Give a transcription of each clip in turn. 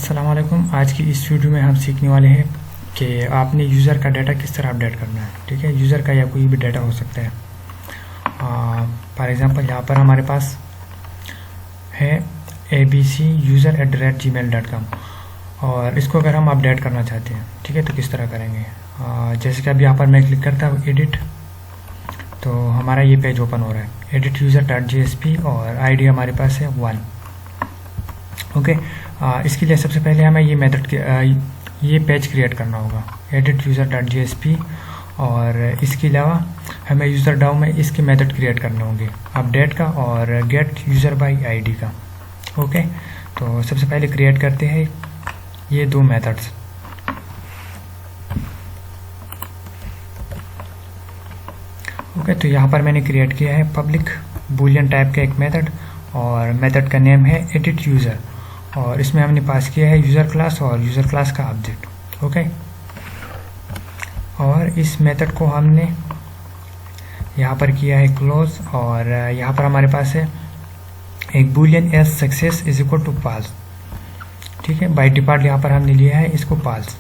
अस्सलाम वालेकुम। आज की इस वीडियो में हम सीखने वाले हैं कि आपने यूज़र का डाटा किस तरह अपडेट करना है। ठीक है, यूज़र का या कोई भी डाटा हो सकता है। फॉर एग्ज़ाम्पल यहाँ पर हमारे पास है abcuser@gmail.com और इसको अगर हम अपडेट करना चाहते हैं, ठीक है, तो किस तरह करेंगे। जैसे कि अभी यहाँ पर मैं क्लिक करता हूँ एडिट, तो हमारा ये पेज ओपन हो रहा है edit user.jsp और आईडी हमारे पास है 1। ओके, इसके लिए सबसे पहले हमें ये मेथड ये पेज क्रिएट करना होगा edit user.jsp और इसके अलावा हमें यूज़र डाउ में इसके मेथड क्रिएट करने होंगे अपडेट का और गेट यूज़र बाय आईडी का। ओके, तो सबसे पहले क्रिएट करते हैं ये दो मेथड्स। ओके, तो यहाँ पर मैंने क्रिएट किया है पब्लिक बूलियन टाइप का एक मेथड और मेथड का नेम है एडिट यूज़र और इसमें हमने पास किया है यूज़र क्लास और यूज़र क्लास का ऑब्जेक्ट। ओके, और इस मेथड को हमने यहाँ पर किया है क्लोज और यहाँ पर हमारे पास है एक boolean is success is equal to false. ठीक है, बाय डिफॉल्ट यहाँ पर हमने लिया है इसको पाल्स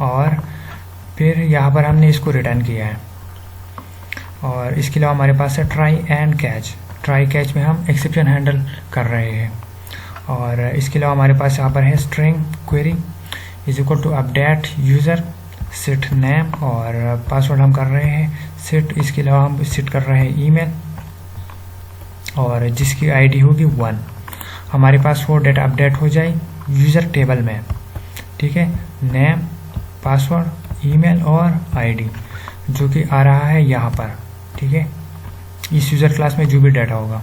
और फिर यहाँ पर हमने इसको रिटर्न किया है। और इसके अलावा हमारे पास है try and catch. Try catch में हम एक्सेप्शन हैंडल कर रहे हैं और इसके अलावा हमारे पास यहाँ पर है string query is equal to update user set name और पासवर्ड हम कर रहे हैं सेट। इसके अलावा हम सेट कर रहे हैं ईमेल और जिसकी आईडी होगी 1। हमारे पास वो डेटा अपडेट हो जाए यूज़र टेबल में। ठीक है, नेम, पासवर्ड, ईमेल और आईडी जो कि आ रहा है यहाँ पर। ठीक है, इस यूज़र क्लास में जो भी डाटा होगा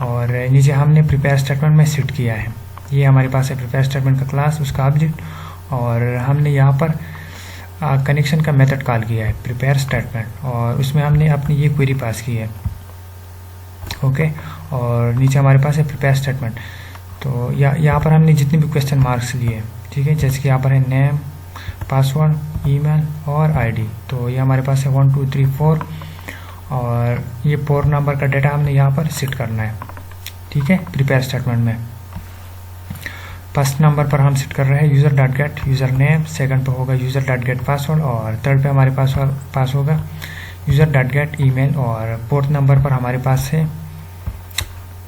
और नीचे हमने प्रिपेयर स्टेटमेंट में सेट किया है। ये हमारे पास है प्रिपेयर स्टेटमेंट का क्लास, उसका ऑब्जेक्ट और हमने यहाँ पर कनेक्शन का मेथड कॉल किया है प्रिपेयर स्टेटमेंट और उसमें हमने अपनी ये क्वेरी पास की है। ओके, और नीचे हमारे पास है प्रिपेयर स्टेटमेंट। तो यहाँ पर हमने जितने भी क्वेश्चन मार्क्स लिए, ठीक है, जैसे कि यहाँ पर है नेम, पासवर्ड, ईमेल और आईडी। तो ये हमारे पास है 1 2 3 4 और ये 4 नंबर का डाटा हमने यहाँ पर सेट करना है। ठीक है, प्रिपेयर स्टेटमेंट में फर्स्ट नंबर पर हम सेट कर रहे हैं user dot gate user name, second पे होगा यूज़र डॉट गेट पासवर्ड और थर्ड पे हमारे पास होगा यूज़र डॉट गेट ईमेल और फोर्थ नंबर पर हमारे पास है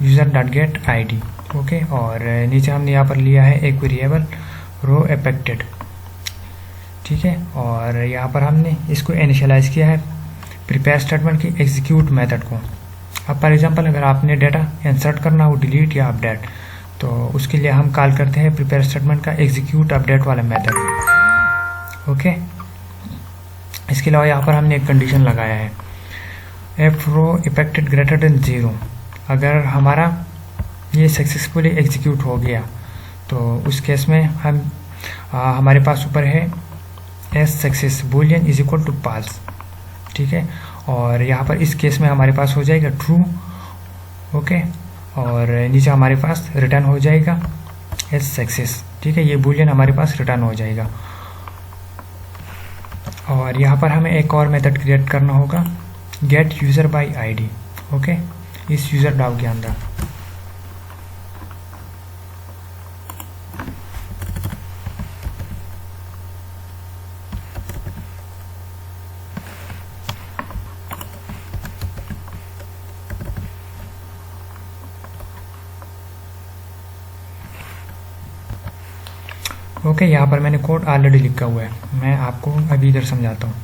user dot get ID. Okay, और नीचे हमने यहाँ पर लिया है एक वेरिएबल रो अफेक्टेड। ठीक है, और यहाँ पर हमने इसको इनिशियलाइज किया है प्रिपेयर स्टेटमेंट की एग्जीक्यूट मेथड को। अब फॉर एग्जांपल अगर आपने डाटा इंसर्ट करना हो डिलीट या अपडेट, तो उसके लिए हम कॉल करते हैं प्रिपेयर स्टेटमेंट का एग्जीक्यूट अपडेट वाला मेथड। ओके, इसके अलावा यहाँ पर हमने एक कंडीशन लगाया है एफ रो इफेक्टेड ग्रेटर देन 0। अगर हमारा ये सक्सेसफुली एग्जीक्यूट हो गया तो उस केस में हम हमारे पास ऊपर है is success boolean is equal to false. ठीक है, और यहाँ पर इस केस में हमारे पास हो जाएगा ट्रू। ओके, और नीचे हमारे पास रिटर्न हो जाएगा एस सक्सेस। ठीक है, ये बूलियन हमारे पास रिटर्न हो जाएगा। और यहाँ पर हमें एक और मेथड क्रिएट करना होगा gate user bye ID. Okay, इस यूज़र डाउ के अंदर ओके, यहाँ पर मैंने कोड ऑलरेडी लिखा हुआ है, मैं आपको अभी इधर समझाता हूँ।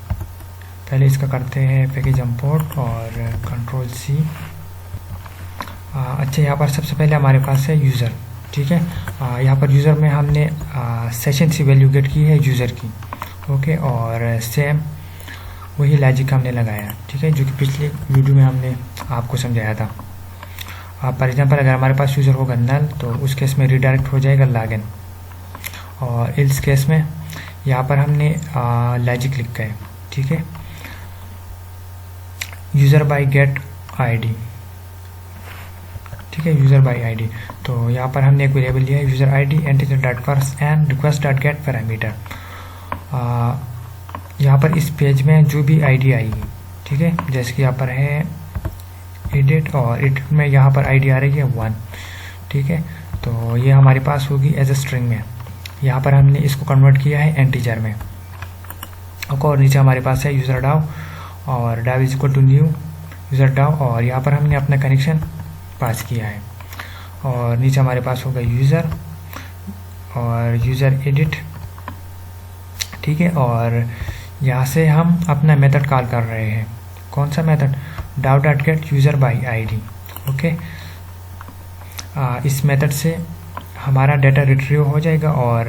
पहले इसका करते हैं पैकेज इंपोर्ट और कंट्रोल C। अच्छा, यहाँ पर सबसे पहले हमारे पास है यूज़र। ठीक है, यहाँ पर यूज़र में हमने सेशन से वैल्यू गेट की है यूज़र की। ओके, और सेम वही लॉजिक हमने लगाया। ठीक है, जो कि पिछले वीडियो में हमने आपको समझाया था। फॉर एग्जाम्पल अगर हमारे पास यूज़र होगा नल तो उस केस में रिडायरेक्ट हो जाएगा लॉगिन और इस केस में यहाँ पर हमने लॉजिक लिखा है। ठीक है, यूज़र बाय गेट आईडी। ठीक है, यूज़र बाय आईडी। तो यहाँ पर हमने एक वेरिएबल लिया है user ID integer dot parse and request dot get parameter. यहाँ पर इस पेज में जो भी आईडी आएगी, ठीक है, जैसे कि यहाँ पर है एडिट और एडिट में यहाँ पर आईडी आ रही है 1। ठीक है, तो ये हमारे पास होगी एज ए स्ट्रिंग में। यहाँ पर हमने इसको कन्वर्ट किया है इंटीजर में। ओके, और नीचे हमारे पास है यूज़र डाउ, और DAO is equal to new user DAO, और यहाँ पर हमने अपना कनेक्शन पास किया है। और नीचे हमारे पास होगा यूज़र और यूज़र एडिट, ठीक है। और यहाँ से हम अपना मेथड कॉल कर रहे हैं। कौन सा मेथड? डाउ dot gate user by ID. Okay, इस मेथड से हमारा डाटा रिट्रीव हो जाएगा और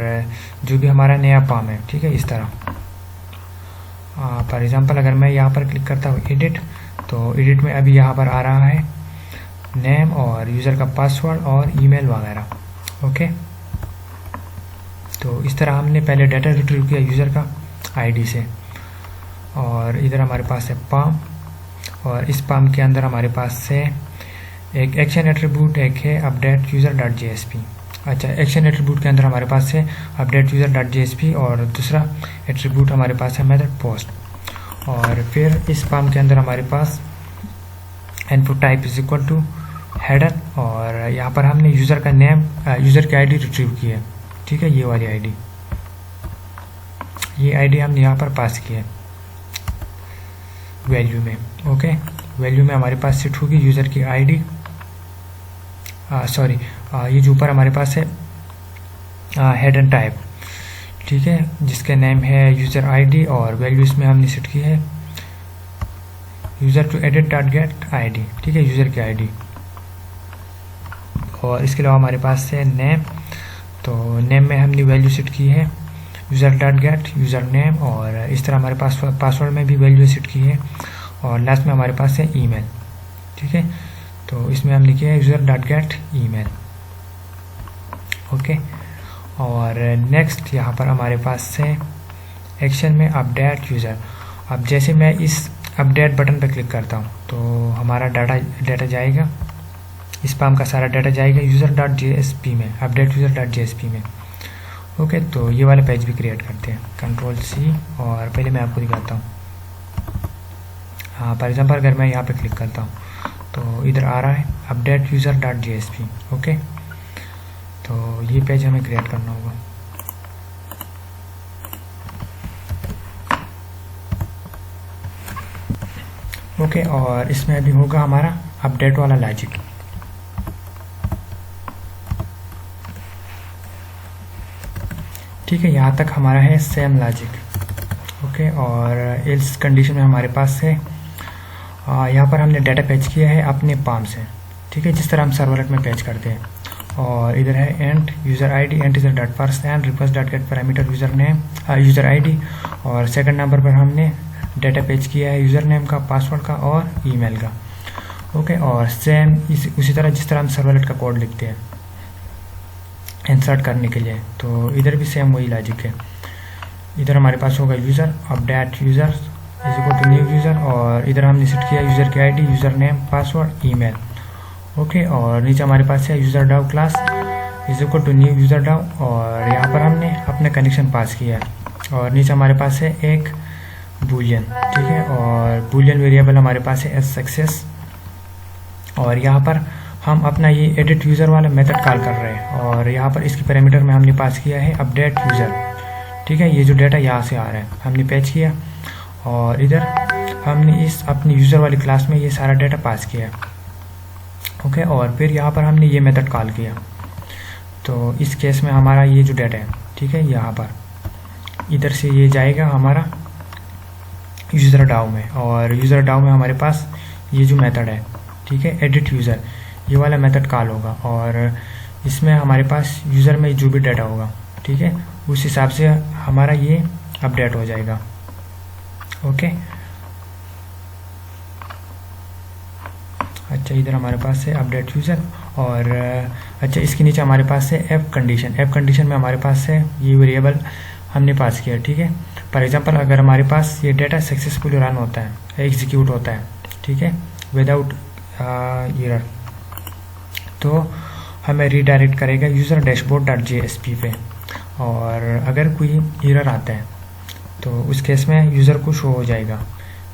जो भी हमारा नया पाम है, ठीक है, इस तरह। फॉर एग्जांपल अगर मैं यहाँ पर क्लिक करता हूँ एडिट, तो एडिट में अभी यहाँ पर आ रहा है नेम और यूज़र का पासवर्ड और ईमेल वगैरह। ओके, तो इस तरह हमने पहले डाटा रिट्रीव किया यूज़र का आईडी से। और इधर हमारे पास है पाम, और इस पाम के अंदर हमारे पास से एक एक्शन एट्रीब्यूट एक है अपडेट यूज़र डॉट जेएसपी। अच्छा, एक्शन एट्रीब्यूट के अंदर हमारे पास है अपडेट यूज़र डॉट जेएसपी, और दूसरा एट्रीब्यूट हमारे पास है मेथड पोस्ट। और फिर इस पाम के अंदर हमारे पास input type is equal to header, और यहाँ पर हमने यूज़र का नेम यूज़र की आईडी रिट्रीव की है, ठीक है, ये वाली आईडी, ये आईडी हमने यहाँ पर पास की है वैल्यू में। ओके, वैल्यू में हमारे पास सेट होगी यूज़र की आईडी, सॉरी, ये जो ऊपर हमारे पास है हेड एंड टाइप, ठीक है, जिसका नेम है यूज़र आईडी, और वैल्यू इसमें हमने सेट की है user to edit dot get ID, ठीक है, यूज़र की आईडी। और इसके अलावा हमारे पास है नेम, तो नेम में हमने वैल्यू सेट की है user dot gate user name, और इस तरह हमारे पास पासवर्ड में भी वैल्यू सेट की है, और लास्ट में हमारे पास है ईमेल, ठीक है, तो इसमें हमने किया है user dot gate email. Okay, और नेक्स्ट यहाँ पर हमारे पास से एक्शन में अपडेट यूज़र। अब जैसे मैं इस अपडेट बटन पर क्लिक करता हूँ तो हमारा डाटा जाएगा, इस पाम का सारा डाटा जाएगा यूज़र डॉट जेएसपी में, अपडेट यूज़र डॉट जेएसपी में। ओके, तो ये वाला पेज भी क्रिएट करते हैं, कंट्रोल सी, और पहले मैं आपको दिखाता हूँ। हाँ, फॉर एग्जाम्पल अगर मैं यहाँ पे क्लिक करता हूँ तो इधर आ रहा है update user dot JSP. Okay, तो ये पेज हमें क्रिएट करना होगा। ओके, और इसमें अभी होगा हमारा अपडेट वाला लॉजिक। ठीक है, यहाँ तक हमारा है सेम लॉजिक। ओके, और एल्स कंडीशन में हमारे पास है यहाँ पर हमने डाटा पैच किया है अपने पाम से, ठीक है, जिस तरह हम सर्वलेट में पैच करते हैं। और इधर है and user ID, and user dot parse and request dot get parameter user name user ID, और सेकंड नंबर पर हमने डाटा पैच किया है यूज़र नेम का, पासवर्ड का और ईमेल का। ओके, और सेम उसी तरह जिस तरह हम सर्वलेट का कोड लिखते हैं इंसर्ट करने के लिए, तो इधर भी सेम वही लॉजिक है। इधर हमारे पास होगा user update user is equal to new user, और इधर हमने सेट किया यूज़र की ID, user name, password, email. Okay, और नीचे हमारे पास है user DAO class is equal to new user DAO, और यहाँ पर हमने अपना कनेक्शन पास किया है। और नीचे हमारे पास है एक बूलियन, ठीक है, और बूलियन वेरिएबल हमारे पास है एस सक्सेस, और यहाँ पर हम अपना ये एडिट यूज़र वाला मेथड कॉल कर रहे हैं, और यहाँ पर इसकी पैरामीटर में हमने पास किया है अपडेट यूज़र, ठीक है। ये जो डाटा यहाँ से आ रहा है हमने पैच किया, और इधर हमने इस अपनी यूज़र वाली क्लास में ये सारा डाटा पास किया। ओके, और फिर यहाँ पर हमने ये मेथड कॉल किया, तो इस केस में हमारा ये जो डाटा है, ठीक है, यहाँ पर इधर से ये जाएगा हमारा यूज़र डाउ में, और यूज़र डाउ में हमारे पास ये जो मेथड है, ठीक है, एडिट यूज़र, ये वाला मेथड कॉल होगा, और इसमें हमारे पास यूज़र में जो भी डाटा होगा, ठीक है, उस हिसाब से हमारा ये अपडेट हो जाएगा। ओके, अच्छा, इधर हमारे पास है अपडेट यूज़र, और अच्छा, इसके नीचे हमारे पास है एफ कंडीशन। एफ कंडीशन में हमारे पास है ये वेरिएबल हमने पास किया, ठीक है। फॉर एग्जांपल अगर हमारे पास ये डाटा सक्सेसफुली रन होता है, एग्जीक्यूट होता है, ठीक है, विदाउट एरर, तो हमें रीडायरेक्ट करेगा यूज़र डैशबोर्ड डॉट जेएसपी पे, और अगर कोई एरर आता है तो उस केस में यूज़र को शो हो जाएगा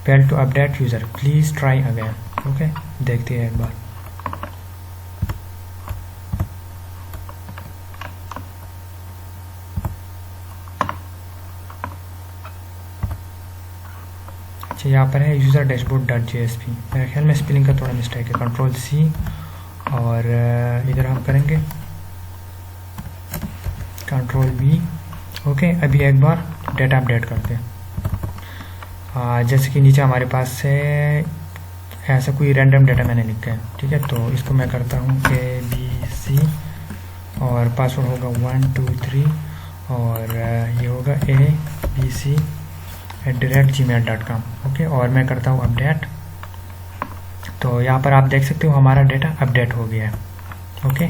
fail to update user, please try again. Okay, देखते हैं एक बार। अच्छा यहाँ पर है यूज़र डैशबोर्ड डॉट JSP, मेरे ख्याल में स्पेलिंग का थोड़ा मिस्टेक है। कंट्रोल C और इधर हम करेंगे कंट्रोल V। ओके, अभी एक बार डेटा अपडेट करते हैं। जैसे कि नीचे हमारे पास से ऐसा कोई रैंडम डेटा मैंने लिखा है, ठीक है। तो इसको मैं करता हूँ ABC और पासवर्ड होगा 1 2 3 और ये होगा abc@gmail.com। ओके, और मैं करता हूँ अपडेट। तो यहाँ पर आप देख सकते हो हमारा डेटा अपडेट हो गया है। ओके।